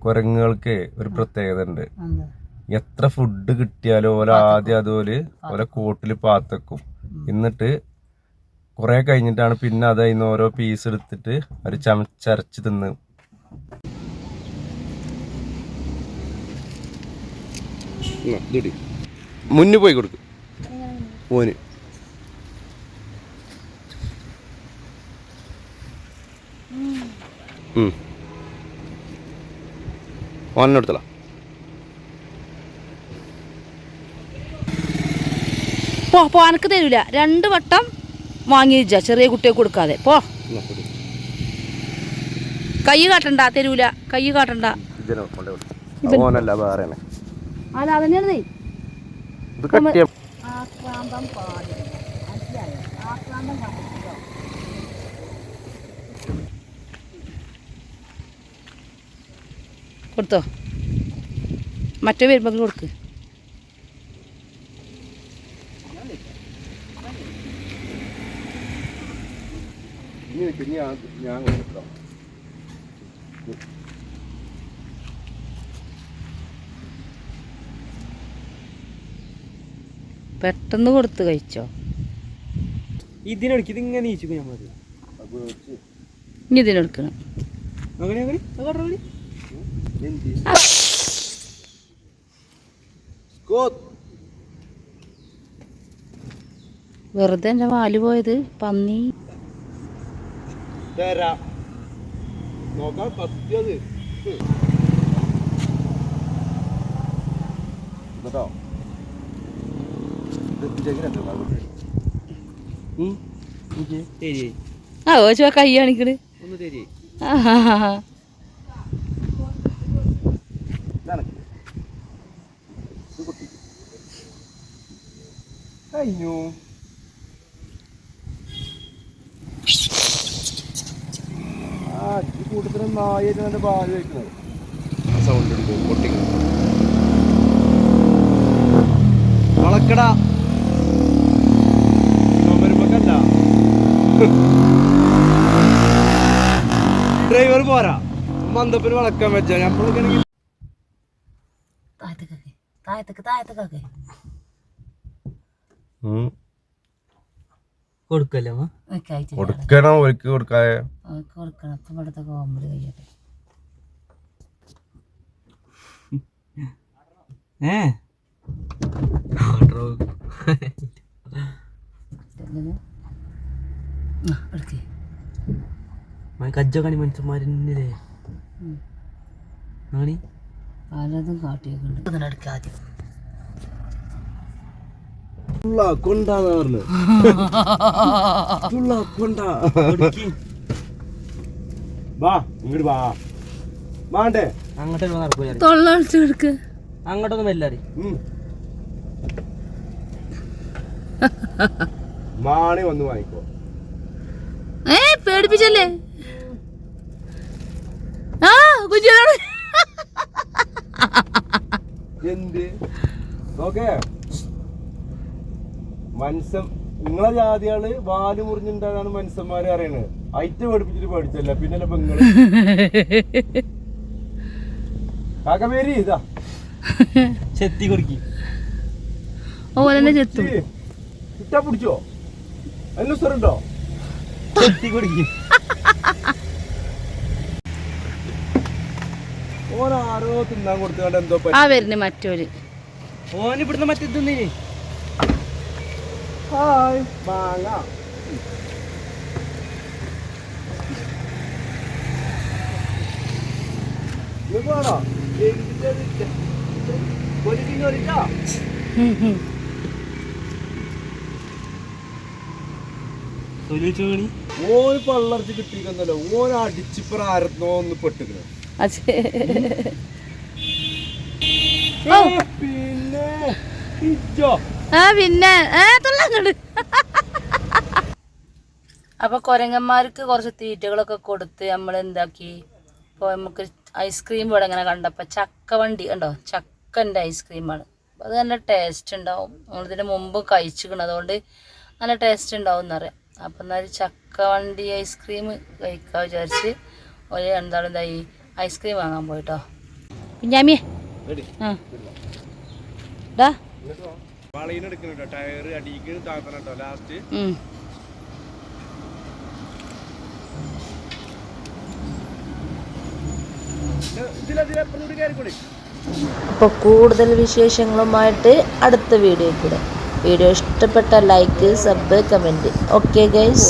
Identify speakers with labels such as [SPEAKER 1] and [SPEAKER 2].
[SPEAKER 1] കുരങ്ങുകൾക്ക് ഒരു പ്രത്യേകത ഉണ്ട്. എത്ര ഫുഡ് കിട്ടിയാലും ഓല ആദ്യം അതുപോലെ ഓല കോട്ടിൽ പാത്തക്കും. എന്നിട്ട് കുറെ കഴിഞ്ഞിട്ടാണ് പിന്നെ അത് അതിന് ഓരോ പീസ് എടുത്തിട്ട് ഒരു ചമച്ചരച്ച് തിന്ന്. മുന്നു പോയി കൊടുക്കും മോന്. ഓനെടുത്തല
[SPEAKER 2] പോ അനക്ക് തരൂല. 2 വട്ടം വാങ്ങി ചെറിയ കുട്ടിയെ കൊടുക്കാതെ പോ. കൈ കാട്ടണ്ട, തരൂല. കൈ കാട്ടണ്ട. അല്ല അതന്നെയാണ് കൊടുത്തോ. മറ്റേ വരുമ്പോ കൊടുക്ക്. പെട്ടെന്ന് കൊടുത്ത് കഴിച്ചോ.
[SPEAKER 3] ഇതിനെടുക്ക്. ഇതിങ്ങനെ നീച്ചു മതി.
[SPEAKER 2] ഇനി ഇതിനെടുക്കണം. വെറുതെ എന്റെ വാല് പോയത്. പന്നി ഓ കൈ കാണിക്കണ്.
[SPEAKER 1] കഴിഞ്ഞു. കൂട്ടത്തിന് നായ പാല് കഴിക്കുന്നത് സൗണ്ട് എടുക്കും. പൊട്ടിക്കും. വളക്കടാ വരുമ്പക്കല്ല. ഡ്രൈവർ പോരാ. മന്ദപ്പിന് വളക്കാൻ വെച്ചാ നമ്മളൊക്കെ
[SPEAKER 3] കൊടുക്കല്ലേ
[SPEAKER 1] കൊടുക്കണം. ഒരിക്കൽ കൊടുക്കാതെ
[SPEAKER 2] കൊടുക്കണം. ഇപ്പം ഇവിടുത്തെ കോമഡി കഴിയട്ടെ.
[SPEAKER 3] കജ്ജകണി മനുഷ്യന്മാരില്ലേ
[SPEAKER 2] പലതും കാട്ടിയൊക്കെ ഉണ്ട്. ആദ്യം
[SPEAKER 1] കൊണ്ടാന്ന് പറഞ്ഞു. ഇങ്ങോട്ട് വാ. മാണ്ടേ
[SPEAKER 3] അങ്ങോട്ടൊന്നും നടക്കൂല.
[SPEAKER 2] തൊള്ളടിച്ചു കൊടുക്ക്.
[SPEAKER 3] അങ്ങോട്ടൊന്നും വല്ലാറി
[SPEAKER 1] മാണി വന്ന് വാങ്ങിക്കോ.
[SPEAKER 2] പേടിപ്പിച്ചല്ലേ. ആ കുഞ്ഞാണ്
[SPEAKER 1] എന്ത് ഓക്കെ മനുഷ്യൻ. നിങ്ങളെ ജാതികള് വാല് മുറിഞ്ഞിട്ടാണ് മനുഷ്യന്മാരെ അറിയണത്. ഐറ്റ പഠിപ്പിച്ചിട്ട് പഠിച്ചല്ല. പിന്നെ പെങ്ങള് കാക്കമേരി ഇതാ
[SPEAKER 3] ചെത്തി കൊടുക്കി.
[SPEAKER 2] ഓലെന്നെ ചെത്തു.
[SPEAKER 1] ഇട്ടാ പിടിച്ചോ. അതിന് സ്ഥലമുണ്ടോ?
[SPEAKER 3] ചെത്തി കൊടുക്കി.
[SPEAKER 1] ഓനാരോ തിന്നാൻ കൊടുത്തുകൊണ്ട് എന്തോ
[SPEAKER 2] ആ വരുന്നേ മറ്റോര്.
[SPEAKER 3] ഓന് ഇവിടുന്ന് മറ്റേ തിന്നേ.
[SPEAKER 1] ഹായ് മാങ്ങ. വേണോ? ഓന് പള്ളർച്ച് കിട്ടിക്കുന്നല്ലോ. ഓൻ അടിച്ചിപ്പറ ആരോ ഒന്ന് പെട്ടിക്കണ.
[SPEAKER 2] പിന്നെ അപ്പൊ കൊരങ്ങന്മാർക്ക് കുറച്ച് തീറ്റകളൊക്കെ കൊടുത്ത് നമ്മൾ എന്താക്കി. ഇപ്പോൾ നമുക്ക് ഐസ്ക്രീം ഇവിടെ ഇങ്ങനെ കണ്ടപ്പോൾ ചക്ക വണ്ടി കണ്ടോ. ചക്കൻ്റെ ഐസ്ക്രീമാണ്. അത് നല്ല ടേസ്റ്റ് ഉണ്ടാവും. നമ്മളിതിന് മുമ്പ് കഴിച്ചിരിക്കണം. അതുകൊണ്ട് നല്ല ടേസ്റ്റ് ഉണ്ടാവും എന്നറിയാം. അപ്പം എന്നാൽ ചക്ക വണ്ടി ഐസ്ക്രീം കഴിക്കാൻ വിചാരിച്ച് ഒരു എന്താണ് ഈ ഐസ്ക്രീം വാങ്ങാൻ പോയിട്ടോ. കുഞ്ഞാമിയെ ആ ഡാ
[SPEAKER 1] ടയർ അടിക്ക് താത്തണം കേട്ടോ ലാസ്റ്റ്.
[SPEAKER 2] അപ്പോൾ കൂടുതൽ വിശേഷങ്ങളുമായിട്ട് അടുത്ത വീഡിയോ കൂടെ. വീഡിയോ ഇഷ്ടപ്പെട്ട like, sub, comment. Okay guys.